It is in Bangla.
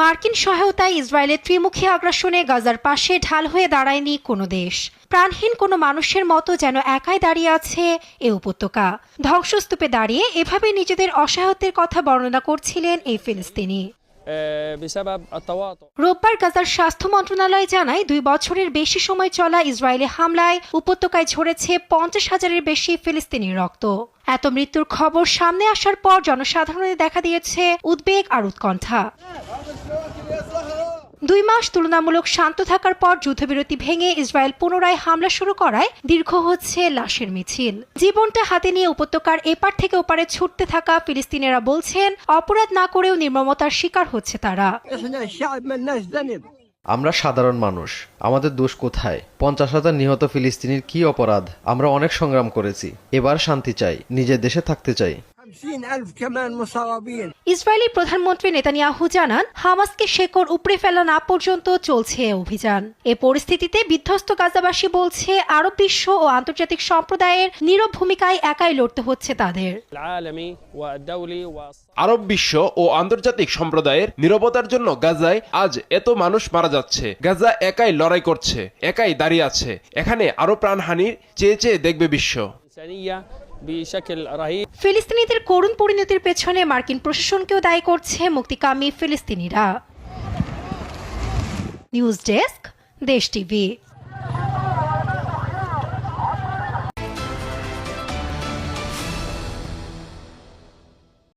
মার্কিন সহায়তায় ইসরায়েলের ত্রিমুখী আগ্রাসনে গাজার পাশে ঢাল হয়ে দাঁড়ায়নি কোনো দেশ। প্রাণহীন কোনো মানুষের মতো যেন একাই দাঁড়িয়ে আছে এ উপত্যকা। ধ্বংসস্তূপে দাঁড়িয়ে এভাবে নিজেদের অসহায়তার কথা বর্ণনা করছিলেন এই ফিলিস্তিনি। রোববার গাজার স্বাস্থ্য মন্ত্রণালয় জানায় 2 বছরের বেশি সময় চলা ইসরায়েলি হামলায় উপত্যকায় ঝরেছে 50,000-এর বেশি ফিলিস্তিনি রক্ত। এত মৃত্যুর খবর সামনে আসার পর জনসাধারণের দেখা দিয়েছে উদ্বেগ আর উৎকণ্ঠা। 2 মাস তুলনামূলক শান্ত থাকার পর যুদ্ধবিরতি ভেঙে ইসরায়েল পুনরায় হামলা শুরু করায় দীর্ঘ হচ্ছে লাশের মিছিল। জীবনটা হাতে নিয়ে উপত্যকার এপার থেকে ওপারে ছুটতে থাকা ফিলিস্তিনিরা বলছেন, অপরাধ না করেও নির্মমতার শিকার হচ্ছে তারা। আমরা সাধারণ মানুষ, আমাদের দোষ কোথায়? 50,000 নিহত ফিলিস্তিনির কি অপরাধ? আমরা অনেক সংগ্রাম করেছি, এবার শান্তি চাই, নিজের দেশে থাকতে চাই। ইসরায়েলি প্রধানমন্ত্রী নেতানিয়াহু জানান, হামাসকে শেকড় উপড়ে ফেলা না পর্যন্ত চলছে অভিযান। এ পরিস্থিতিতে বিধ্বস্ত গাজাবাসী বলছে, আরব বিশ্ব ও আন্তর্জাতিক সম্প্রদায়ের নীরব ভূমিকায় একাই লড়তে হচ্ছে তাদের। আরব বিশ্ব ও আন্তর্জাতিক সম্প্রদায়ের নীরবতার জন্য গাজায় আজ এত মানুষ মারা যাচ্ছে। গাজা একাই লড়াই করছে, একাই দাঁড়িয়ে আছে। এখানে আরো প্রাণহানির চেয়ে চেয়ে দেখবে বিশ্ব। ফিলিস্তিনিদের করুণ পরিণতির পেছনে মার্কিন প্রশাসনকেও দায়ী করছে মুক্তিকামী ফিলিস্তিনিরা। নিউজ ডেস্ক, দেশ টিভি।